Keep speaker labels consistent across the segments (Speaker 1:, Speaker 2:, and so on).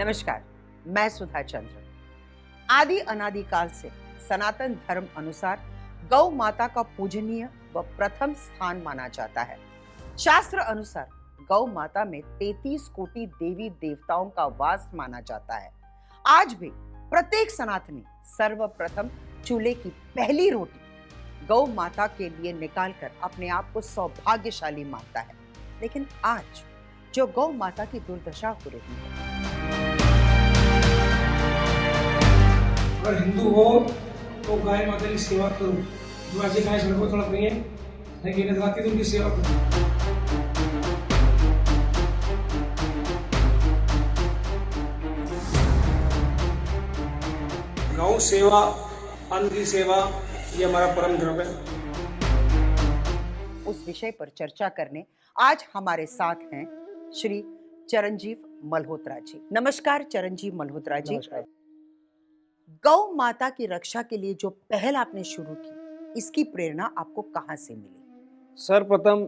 Speaker 1: नमस्कार, मैं सुधा चंद्र। आदि अनादि काल से सनातन धर्म अनुसार गौ माता का पूजनीय व प्रथम स्थान माना जाता है। शास्त्र अनुसार गौ माता में 33 कोटि देवी देवताओं का वास माना जाता है। आज भी प्रत्येक सनातनी सर्वप्रथम चूल्हे की पहली रोटी गौ माता के लिए निकालकर अपने आप को सौभाग्यशाली मानता है। लेकिन आज जो गौ माता की दुर्दशा हो रही है,
Speaker 2: अगर हिंदू हो तो गाय माता की सेवा करो। जो ऐसी गाय सड़कों पर तड़प रही है, लेकिन इन्हें तो उनकी सेवा करो। गौ सेवा, अन्न की सेवा, ये हमारा परम धर्म है।
Speaker 1: उस विषय पर चर्चा करने आज हमारे साथ हैं श्री चरणजीव मल्होत्रा जी। नमस्कार चरणजीव मल्होत्रा जी।
Speaker 2: नमस्कार।
Speaker 1: गौ माता की रक्षा के लिए जो पहल आपने शुरू की, इसकी प्रेरणा आपको कहां से मिली?
Speaker 2: सर्वप्रथम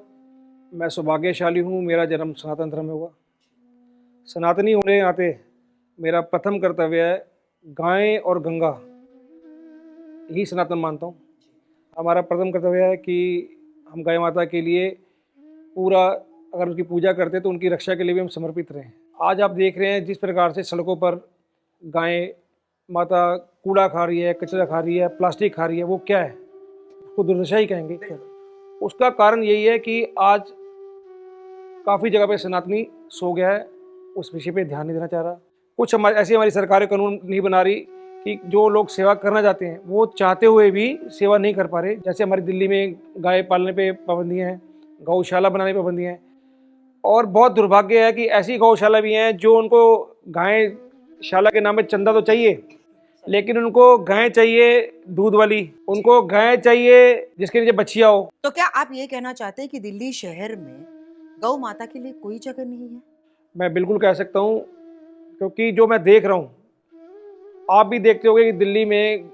Speaker 2: मैं सौभाग्यशाली हूँ, मेरा जन्म सनातन धर्म में हुआ। सनातनी होने के नाते मेरा प्रथम कर्तव्य है गाय और गंगा ही सनातन मानता हूँ। हमारा प्रथम कर्तव्य है कि हम गाय माता के लिए पूरा अगर उसकी पूजा करते तो उनकी रक्षा के लिए भी हम समर्पित रहें। आज आप देख रहे हैं जिस प्रकार से सड़कों पर गाय माता कूड़ा खा रही है, कचरा खा रही है, प्लास्टिक खा रही है, वो क्या है? उसको दुर्दशा ही कहेंगे। उसका कारण यही है कि आज काफ़ी जगह पे सनातनी सो गया है, उस विषय पे ध्यान नहीं देना चाह रहा। कुछ हमारी सरकारें कानून नहीं बना रही कि जो लोग सेवा करना चाहते हैं वो चाहते हुए भी सेवा नहीं कर पा रहे। जैसे हमारी दिल्ली में गाय पालने पे पाबंदियाँ हैं, गौशाला बनाने पे पाबंदियाँ हैं, और बहुत दुर्भाग्य है कि ऐसी गौशाला भी हैं जो उनको गाय शाला के नाम पे चंदा तो चाहिए, लेकिन उनको गाय चाहिए दूध वाली, उनको गाय चाहिए जिसके नीचे बच्चियां हो।
Speaker 1: तो क्या आप ये कहना चाहते हैं कि दिल्ली शहर में गौ माता के लिए कोई जगह नहीं है?
Speaker 2: मैं बिल्कुल कह सकता हूँ, क्योंकि जो मैं देख रहा हूँ, आप भी देखते होंगे कि दिल्ली में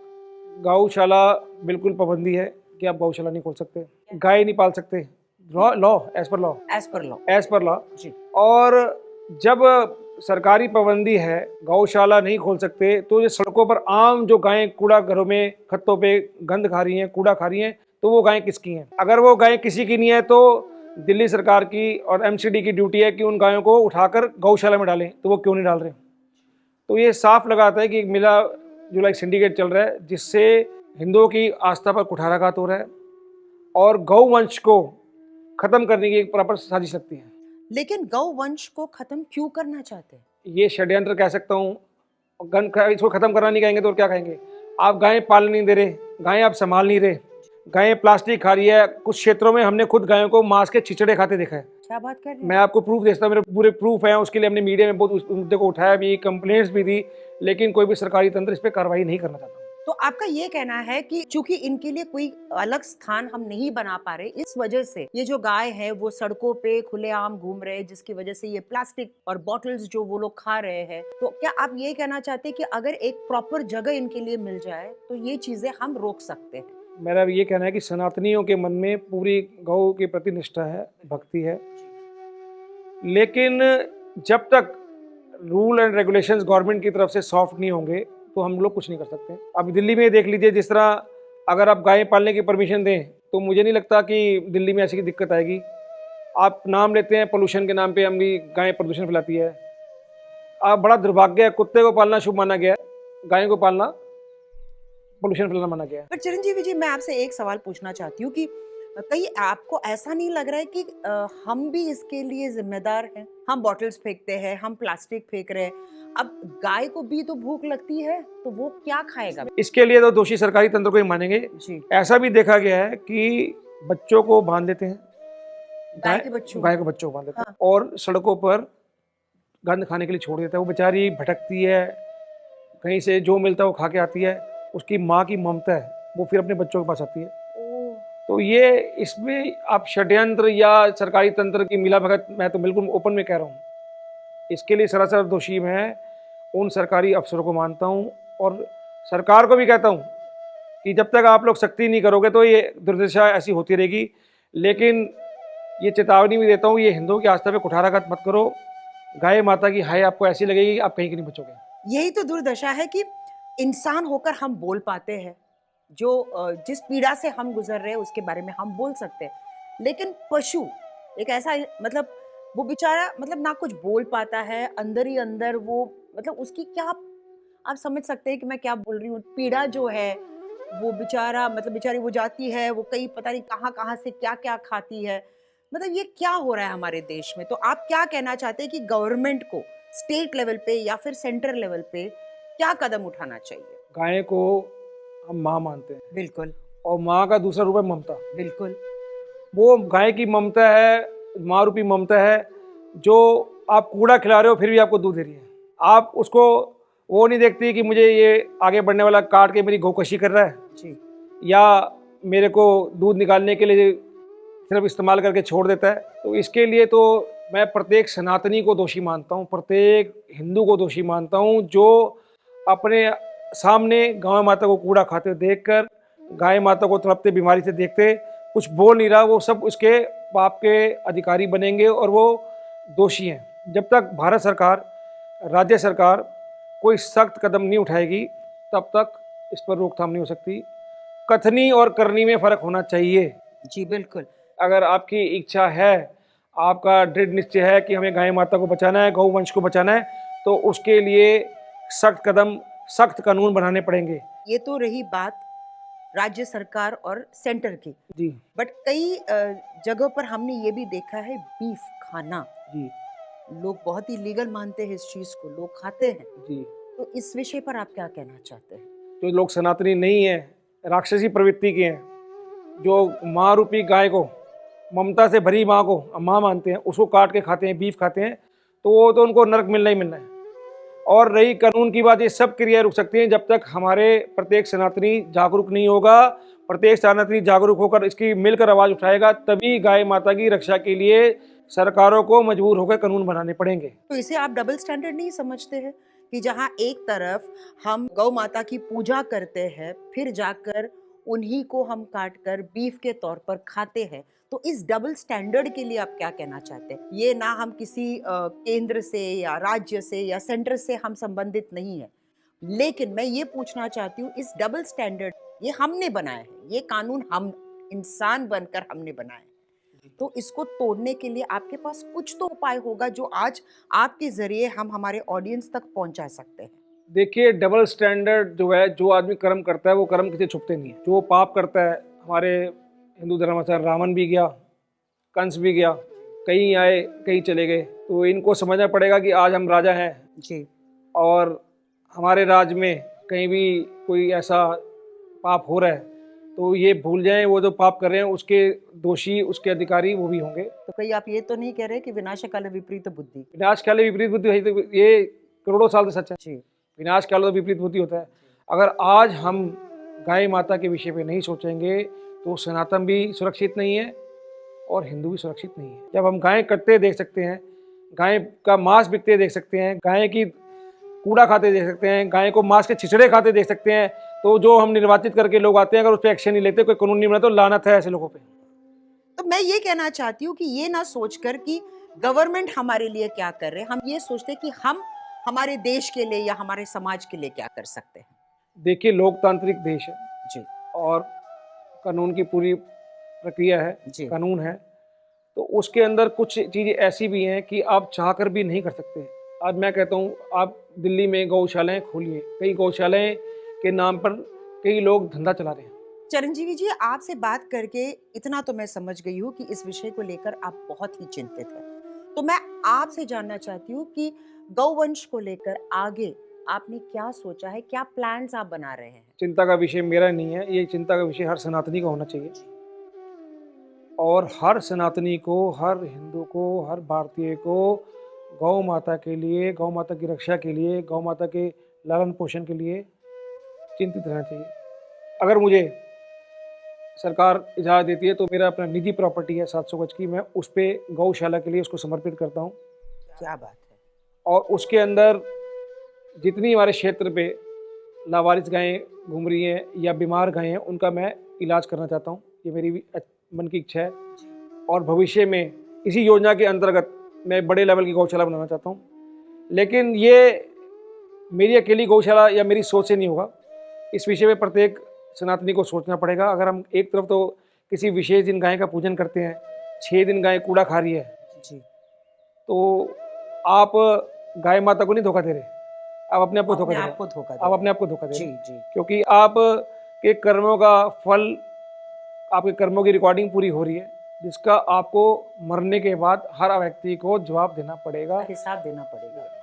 Speaker 2: गौशाला बिल्कुल पाबंदी है कि आप गौशाला नहीं खोल सकते, गाय नहीं पाल सकते। Law as per law as per law
Speaker 1: जी।
Speaker 2: और जब सरकारी पाबंदी है, गौशाला नहीं खोल सकते, तो ये सड़कों पर आम जो गायें कूड़ा घरों में खत्तों पे गंद खा रही हैं, कूड़ा खा रही हैं, तो वो गायें किसकी हैं? अगर वो गायें किसी की नहीं है तो दिल्ली सरकार की और एमसीडी की ड्यूटी है कि उन गायों को उठाकर गौशाला में डालें, तो वो क्यों नहीं डाल रहे? तो ये साफ लगाता है कि एक मिला जुला एक सिंडिकेट चल रहा है जिससे हिंदुओं की आस्था पर कुठाराघात हो रहा है और गौ वंश को खत्म करने की एक प्रॉपर साजिश लगती है।
Speaker 1: लेकिन गौ वंश को खत्म क्यों करना चाहते हैं?
Speaker 2: ये षड्यंत्र कह सकता हूँ। इसको खत्म करना नहीं कहेंगे तो और क्या कहेंगे? आप गायें पाल नहीं दे रहे, गायें आप संभाल नहीं रहे, गायें प्लास्टिक खा रही है। कुछ क्षेत्रों में हमने खुद गायों को मांस के छिचड़े खाते देखा है।
Speaker 1: क्या बात कर रहे हैं?
Speaker 2: मैं आपको प्रूफ देता हूँ, मेरे पूरे प्रूफ हैं। उसके लिए हमने मीडिया में बहुत उस मुद्दे को उठाया भी, कंप्लेंट्स भी दी, लेकिन कोई भी सरकारी तंत्र इस पर कार्रवाई नहीं करना चाहता।
Speaker 1: तो आपका ये कहना है कि चूंकि इनके लिए कोई अलग स्थान हम नहीं बना पा रहे, इस वजह से ये जो गाय है वो सड़कों पे खुलेआम घूम रहे हैं, जिसकी वजह से ये प्लास्टिक और बॉटल्स जो वो लोग खा रहे हैं। तो क्या आप ये कहना चाहते हैं कि अगर एक प्रॉपर जगह इनके लिए मिल जाए तो ये चीजें हम रोक सकते हैं?
Speaker 2: मेरा ये कहना है कि सनातनियों के मन में पूरी गौ के प्रति निष्ठा है, भक्ति है, लेकिन जब तक रूल एंड रेगुलेशंस गवर्नमेंट की तरफ से सॉफ्ट नहीं होंगे तो हम लोग कुछ नहीं कर सकते। अब दिल्ली में देख लीजिए, जिस तरह अगर आप गायें पालने की परमिशन दें तो मुझे नहीं लगता कि दिल्ली में ऐसी की दिक्कत आएगी। आप नाम लेते हैं पोल्यूशन के नाम पे, हम भी गायें प्रदूषण फैलाती है। आप बड़ा दुर्भाग्य है, कुत्ते को पालना शुभ माना गया है, गायों को पालना पोल्यूशन फैलाना माना गया है।
Speaker 1: पर चिरंजीवी जी, मैं आपसे एक सवाल पूछना चाहती हूँ कि कहीं आपको ऐसा नहीं लग रहा है कि हम भी इसके लिए जिम्मेदार हैं? हम बॉटल्स फेंकते हैं, हम प्लास्टिक फेंक रहे हैं, अब गाय को भी तो भूख लगती है, तो वो क्या खाएगा?
Speaker 2: इसके लिए तो दोषी सरकारी तंत्र को ही मानेंगे
Speaker 1: जी।
Speaker 2: ऐसा भी देखा गया है कि बच्चों को बांध देते हैं,
Speaker 1: गाय के
Speaker 2: बच्चों को बांध देते हैं,
Speaker 1: हाँ।
Speaker 2: और सड़कों पर गंद खाने के लिए छोड़ देता है। वो बेचारी भटकती है, कहीं से जो मिलता है वो खा के आती है। उसकी माँ की ममता है, वो फिर अपने बच्चों के पास आती है। तो ये इसमें आप षड्यंत्र या सरकारी तंत्र की मिलाभगत, मैं तो बिल्कुल ओपन में कह रहा हूँ, इसके लिए सरासर दोषी मैं उन सरकारी अफसरों को मानता हूँ और सरकार को भी कहता हूँ कि जब तक आप लोग सख्ती नहीं करोगे तो ये दुर्दशा ऐसी होती रहेगी। लेकिन ये चेतावनी भी देता हूँ, ये हिंदुओं की आस्था पे कुठाराघात मत करो। गाय माता की हाय आपको ऐसी लगेगी कि आप कहीं के नहीं बचोगे।
Speaker 1: यही तो दुर्दशा है कि इंसान होकर हम बोल पाते हैं, जो जिस पीड़ा से हम गुजर रहे हैं उसके बारे में हम बोल सकते हैं, लेकिन पशु एक ऐसा, मतलब वो बेचारा, मतलब ना कुछ बोल पाता है, अंदर ही अंदर वो, मतलब उसकी क्या, आप समझ सकते हैं कि मैं क्या बोल रही हूँ, पीड़ा जो है वो बेचारा, मतलब बेचारी वो जाती है, वो कहीं पता नहीं कहाँ कहाँ से क्या क्या खाती है। मतलब ये क्या हो रहा है हमारे देश में? तो आप क्या कहना चाहते हैं कि गवर्नमेंट को स्टेट लेवल पे या फिर सेंटर लेवल पे क्या कदम उठाना चाहिए?
Speaker 2: गाय को हम माँ मानते हैं
Speaker 1: बिल्कुल,
Speaker 2: और माँ का दूसरा रूप है ममता।
Speaker 1: बिल्कुल।
Speaker 2: वो गाय की ममता है, माँ रूपी ममता है, जो आप कूड़ा खिला रहे हो फिर भी आपको दूध दे रही है। आप उसको वो नहीं देखती कि मुझे ये आगे बढ़ने वाला काट के मेरी गोकशी कर रहा है,
Speaker 1: जी,
Speaker 2: या मेरे को दूध निकालने के लिए सिर्फ इस्तेमाल करके छोड़ देता है। तो इसके लिए तो मैं प्रत्येक सनातनी को दोषी मानता हूँ, प्रत्येक हिंदू को दोषी मानता हूँ, जो अपने सामने गाय माता को कूड़ा खाते देखकर, गाय माता को तड़पते बीमारी से देखते कुछ बोल नहीं रहा, वो सब उसके पाप के अधिकारी बनेंगे और वो दोषी हैं। जब तक भारत सरकार, राज्य सरकार कोई सख्त कदम नहीं उठाएगी तब तक इस पर रोकथाम नहीं हो सकती। कथनी और करनी में फर्क होना चाहिए।
Speaker 1: जी, बिल्कुल।
Speaker 2: अगर आपकी इच्छा है, आपका दृढ़ निश्चय है कि हमें गाय माता को बचाना है, गौ वंश को बचाना है, तो उसके लिए सख्त कदम, सख्त कानून बनाने पड़ेंगे।
Speaker 1: ये तो रही बात राज्य सरकार और सेंटर की,
Speaker 2: जी
Speaker 1: बट कई जगहों पर हमने ये भी देखा है, बीफ खाना
Speaker 2: जी
Speaker 1: लोग बहुत ही लीगल मानते हैं, इस चीज को लोग खाते हैं।
Speaker 2: जी।
Speaker 1: तो इस विषय पर आप क्या कहना चाहते हैं?
Speaker 2: जो लोग सनातनी नहीं हैं, राक्षसी प्रवृत्ति के हैं, जो माँ रूपी गाय को, ममता से भरी माँ को माँ मानते हैं, उसको काट के खाते हैं, बीफ खाते हैं, तो वो तो उनको नरक मिलना ही मिलना है। और रही कानून की बात, ये सब क्रियाएं रुक सकती हैं जब तक हमारे प्रत्येक सनातनी जागरूक नहीं होगा। प्रत्येक सनातनी जागरूक होकर इसकी मिलकर आवाज़ उठाएगा, तभी गाय माता की रक्षा के लिए सरकारों को मजबूर होकर कानून बनाने पड़ेंगे।
Speaker 1: तो इसे आप डबल स्टैंडर्ड नहीं समझते हैं कि जहां एक तरफ हम गौ माता की पूजा करते हैं, फिर जाकर उन्हीं को हम काट कर बीफ के तौर पर खाते हैं? तो इस डबल स्टैंडर्ड के लिए आप क्या कहना चाहते हैं? ये ना हम किसी केंद्र से या राज्य से या सेंटर से हम संबंधित नहीं है, लेकिन मैं ये पूछना चाहती हूँ, इस डबल स्टैंडर्ड ये हमने बनाया है, ये कानून हम इंसान बनकर हमने बनाया है, तो इसको तोड़ने के लिए आपके पास कुछ तो उपाय होगा जो आज आपके जरिए हम हमारे ऑडियंस तक पहुंचा सकते हैं।
Speaker 2: देखिए, डबल स्टैंडर्ड जो है, जो आदमी कर्म करता है वो कर्म किसी छुपते नहीं है। जो पाप करता है, हमारे हिंदू धर्माचार रावण भी गया, कंस भी गया, कहीं आए कहीं चले गए, तो इनको समझना पड़ेगा कि आज हम राजा हैं
Speaker 1: जी,
Speaker 2: और हमारे राज में कहीं भी कोई ऐसा पाप हो रहा है तो ये भूल जाएं, वो जो पाप कर रहे हैं उसके दोषी, उसके अधिकारी वो भी होंगे।
Speaker 1: तो कहीं आप ये तो नहीं कह रहे कि विनाश काले विपरीत बुद्धि?
Speaker 2: विनाश काले विपरीत बुद्धि है, तो ये करोड़ों साल से सच है।
Speaker 1: जी,
Speaker 2: विनाश काल तो विपरीत बुद्धि होता है। अगर आज हम गाय माता के विषय पे नहीं सोचेंगे तो सनातन भी सुरक्षित नहीं है और हिंदू भी सुरक्षित नहीं है। जब हम गाय कटते देख सकते हैं, गाय का मांस बिकते देख सकते हैं, गाय की कूड़ा खाते देख सकते हैं, गाय को मांस के छिछड़े खाते देख सकते हैं, तो जो हम निर्वाचित करके लोग आते हैं, अगर उस पर एक्शन नहीं लेते, कोई कानून नहीं बना, तो लानत है ऐसे लोगों पे।
Speaker 1: तो मैं ये कहना चाहती हूँ कि ये ना सोचकर कि गवर्नमेंट हमारे लिए क्या कर रहे हैं, हम ये सोचते हैं कि हम हमारे देश के लिए या हमारे समाज के लिए क्या कर सकते हैं।
Speaker 2: देखिए, लोकतांत्रिक देश है
Speaker 1: जी,
Speaker 2: और कानून की पूरी प्रक्रिया है,
Speaker 1: जी,
Speaker 2: कानून है, तो उसके अंदर कुछ चीज़ें ऐसी भी हैं कि आप चाहकर भी नहीं कर सकते। आज मैं कहता हूँ, आप दिल्ली में गौशालाएं खोलिए, कई गौशालाएं के नाम पर कई लोग धंधा चला रहे हैं।
Speaker 1: चिरंजीवी जी, आपसे बात करके इतना तो मैं समझ गई हूँ कि इस विषय को लेकर आप बहुत ही चिंतित हैं। तो मैं आपसे जानना चाहती हूँ कि गौवंश को लेकर आगे आपने क्या सोचा है, क्या प्लान्स आप बना रहे हैं?
Speaker 2: चिंता का विषय मेरा नहीं है, ये चिंता का विषय हर सनातनी का होना चाहिए। और हर सनातनी को, हर हिंदू को, हर भारतीय को गौ माता के लिए, गौ माता की रक्षा के लिए, गौ माता के लालन पोषण के लिए चिंतित रहना चाहिए। अगर मुझे सरकार इजाज़त देती है तो मेरा अपना निजी प्रॉपर्टी है 700 गज की, मैं उस पर गौशाला के लिए उसको समर्पित करता हूँ।
Speaker 1: क्या बात है!
Speaker 2: और उसके अंदर जितनी हमारे क्षेत्र पे लावारिस गायें घूम रही हैं या बीमार गायें हैं, उनका मैं इलाज करना चाहता हूँ। ये मेरी भी मन की इच्छा है। और भविष्य में इसी योजना के अंतर्गत मैं बड़े लेवल की गौशाला बनाना चाहता हूँ। लेकिन ये मेरी अकेली गौशाला या मेरी सोच से नहीं होगा। इस विषय में प्रत्येक सनातनी को सोचना पड़ेगा। अगर हम एक तरफ तो किसी विशेष दिन गाय का पूजन करते हैं, 6 दिन गाय कूड़ा खा रही है,
Speaker 1: जी,
Speaker 2: तो आप गाय माता को नहीं धोखा दे रहे, आप अपने आप को धोखा दे रहे हैं।
Speaker 1: आपको धोखा
Speaker 2: आप अपने आप को धोखा दे
Speaker 1: जी
Speaker 2: रहे हैं,
Speaker 1: जी
Speaker 2: क्योंकि आप के कर्मों का फल, आपके कर्मों की रिकॉर्डिंग पूरी हो रही है, जिसका आपको मरने के बाद हर व्यक्ति को जवाब देना पड़ेगा।
Speaker 1: हिसाब देना पड़ेगा आपको।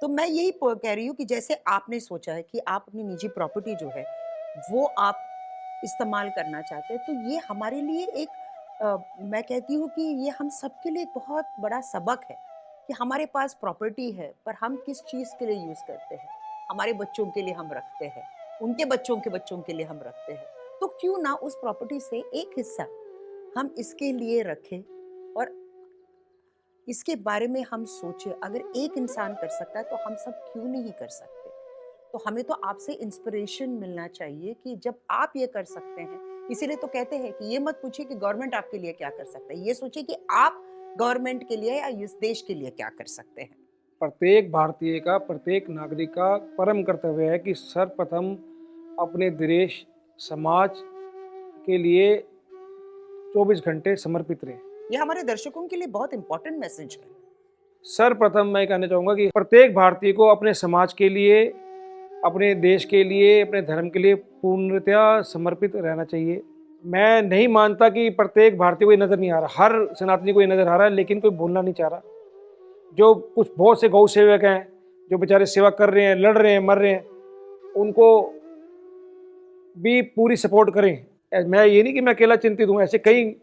Speaker 1: तो मैं यही कह रही हूँ कि जैसे आपने सोचा है कि आप अपनी निजी प्रॉपर्टी जो है वो आप इस्तेमाल करना चाहते हैं, तो ये हमारे लिए एक मैं कहती हूँ कि ये हम सबके लिए एक बहुत बड़ा सबक है कि हमारे पास प्रॉपर्टी है, पर हम किस चीज़ के लिए यूज़ करते हैं। हमारे बच्चों के लिए हम रखते हैं, उनके बच्चों के लिए हम रखते हैं, तो क्यों ना उस प्रॉपर्टी से एक हिस्सा हम इसके लिए रखें और इसके बारे में हम सोचें। अगर एक इंसान कर सकता है तो हम सब क्यों नहीं कर सकते। तो हमें तो आपसे इंस्पिरेशन मिलना चाहिए कि जब आप ये कर सकते हैं, इसीलिए तो कहते हैं कि ये मत पूछिए कि गवर्नमेंट आपके लिए क्या कर सकता है, ये सोचिए कि आप गवर्नमेंट के लिए या इस देश के लिए क्या कर सकते हैं।
Speaker 2: प्रत्येक भारतीय का, प्रत्येक नागरिक का परम कर्तव्य है कि सर्वप्रथम अपने देश समाज के लिए 24 घंटे समर्पित रहे।
Speaker 1: ये हमारे दर्शकों के लिए बहुत इंपॉर्टेंट मैसेज है।
Speaker 2: सर्वप्रथम मैं कहना चाहूँगा कि प्रत्येक भारतीय को अपने समाज के लिए, अपने देश के लिए, अपने धर्म के लिए पूर्णतया समर्पित रहना चाहिए। मैं नहीं मानता कि प्रत्येक भारतीय को ये नज़र नहीं आ रहा, हर सनातनी को ये नज़र आ रहा है, लेकिन कोई बोलना नहीं चाह रहा। जो कुछ बहुत से गौ सेवक हैं, जो बेचारे सेवा कर रहे हैं, लड़ रहे हैं, मर रहे हैं, उनको भी पूरी सपोर्ट करें। मैं ये नहीं कि मैं अकेला चिंतित हूँ, ऐसे कई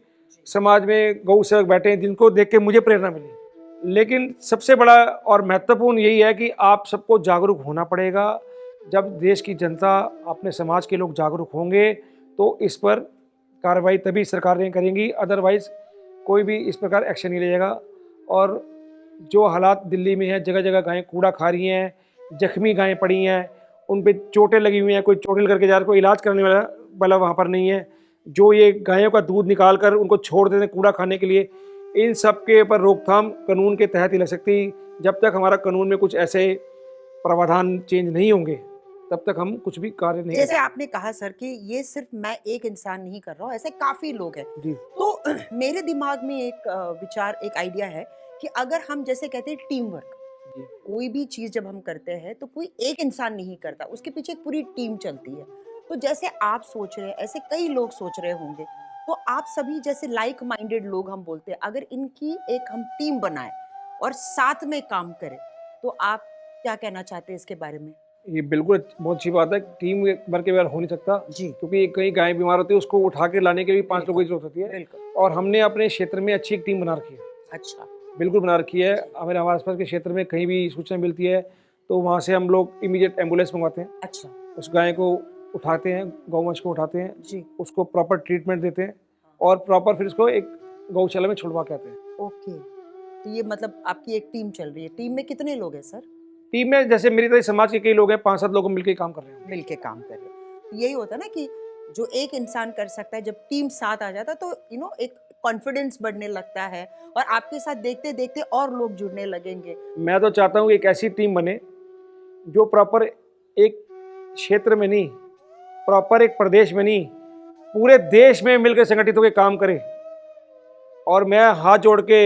Speaker 2: समाज में गौ सेवक बैठे हैं जिनको देख के मुझे प्रेरणा मिली। लेकिन सबसे बड़ा और महत्वपूर्ण यही है कि आप सबको जागरूक होना पड़ेगा। जब देश की जनता, अपने समाज के लोग जागरूक होंगे तो इस पर कार्रवाई तभी सरकारें करेंगी, अदरवाइज़ कोई भी इस प्रकार एक्शन नहीं लेगा। और जो हालात दिल्ली में है, जगह जगह गायें कूड़ा खा रही हैं, जख्मी गायें पड़ी हैं, उन पे चोटें लगी हुई हैं, कोई चोटिल करके जा रहा है, कोई इलाज करने वाला वहाँ पर नहीं है। जो ये गायों का दूध निकाल कर उनको छोड़ देते हैं कूड़ा खाने के लिए, इन सब के ऊपर रोकथाम कानून के तहत ही लग सकती। जब तक हमारा कानून में कुछ ऐसे प्रावधान चेंज नहीं होंगे, तब तक हम कुछ भी कार्य नहीं
Speaker 1: जैसे आपने कहा सर कि ये सिर्फ मैं एक इंसान नहीं कर रहा हूँ, ऐसे काफी लोग हैं।
Speaker 2: जी
Speaker 1: तो मेरे दिमाग में एक विचार, एक आइडिया है कि अगर हम जैसे कहते हैं टीम वर्क,
Speaker 2: जी
Speaker 1: कोई भी चीज जब हम करते हैं तो कोई एक इंसान नहीं करता, उसके पीछे एक पूरी टीम चलती है। तो जैसे आप सोच रहे हैं ऐसे कई लोग सोच रहे होंगे, तो आप सभी जैसे लाइक माइंडेड लोग हम बोलते हैं, अगर इनकी एक हम टीम बनाएं और साथ में काम करें, तो आप क्या कहना चाहते हैं इसके बारे में।
Speaker 2: ये बिल्कुल बहुत अच्छी बात है। टीम वर्क के बगैर हो नहीं सकता,
Speaker 1: जी
Speaker 2: क्योंकि कई गायें बीमार होती है, उसको उठा के लाने के लिए 5 लोगों की जरूरत होती है।
Speaker 1: बिल्कुल।
Speaker 2: और हमने अपने क्षेत्र में अच्छी एक टीम बना रखी है,
Speaker 1: अच्छा।
Speaker 2: बिल्कुल बना रखी है। हमारे आसपास के क्षेत्र में कहीं भी सूचना मिलती है तो वहाँ से हम लोग इमीडिएट एम्बुलेंस मंगवाते हैं,
Speaker 1: अच्छा
Speaker 2: उस गाय को उठाते हैं, गौवंश को उठाते हैं,
Speaker 1: जी।
Speaker 2: उसको प्रॉपर ट्रीटमेंट देते हैं और प्रॉपर फिर उसको एक गौशाला में छुड़वा के आते हैं।
Speaker 1: ओके, तो ये मतलब आपकी एक टीम चल रही है। टीम में कितने लोग हैं सर।
Speaker 2: टीम में जैसे मेरी तरह समाज के कई लोग हैं, 5-7 लोग मिलकर काम कर रहे हैं।
Speaker 1: मिलके काम कर रहे हैं। यही होता है ना कि जो एक इंसान कर सकता है, जब टीम साथ आ जाता है तो एक कॉन्फिडेंस बढ़ने लगता है और आपके साथ देखते देखते और लोग जुड़ने लगेंगे।
Speaker 2: मैं तो चाहता हूँ कि एक ऐसी टीम बने जो प्रॉपर एक क्षेत्र में नहीं, प्रॉपर एक प्रदेश में नहीं, पूरे देश में मिलकर संगठित होकर काम करे। और मैं हाथ जोड़ के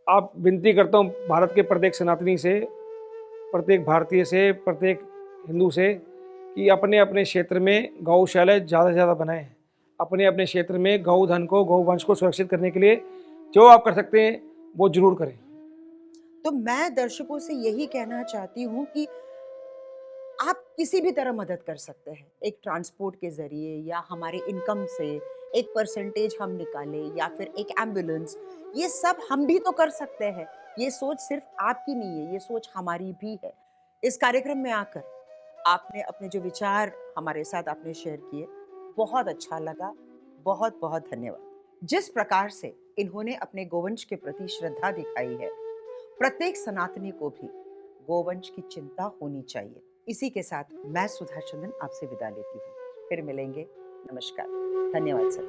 Speaker 2: आप विनती करता हूँ भारत के प्रत्येक सनातनी से, प्रत्येक भारतीय से, प्रत्येक हिंदू से, कि अपने अपने क्षेत्र में गौशाला ज़्यादा से ज़्यादा बनाएं। अपने अपने क्षेत्र में गौधन को, गौवंश को सुरक्षित करने के लिए जो आप कर सकते हैं वो जरूर करें।
Speaker 1: तो मैं दर्शकों से यही कहना चाहती हूँ कि आप किसी भी तरह मदद कर सकते हैं, एक ट्रांसपोर्ट के जरिए या हमारे इनकम से एक परसेंटेज हम निकालें या फिर एक एम्बुलेंस, ये सब हम भी तो कर सकते हैं। ये सोच सिर्फ आपकी नहीं है, ये सोच हमारी भी है। इस कार्यक्रम में आकर आपने अपने जो विचार हमारे साथ आपने शेयर किए, बहुत अच्छा लगा। बहुत बहुत धन्यवाद। जिस प्रकार से इन्होंने अपने गोवंश के प्रति श्रद्धा दिखाई है, प्रत्येक सनातनी को भी गोवंश की चिंता होनी चाहिए। इसी के साथ मैं सुधा चंदन आपसे विदा लेती हूँ। फिर मिलेंगे। नमस्कार। धन्यवाद सर।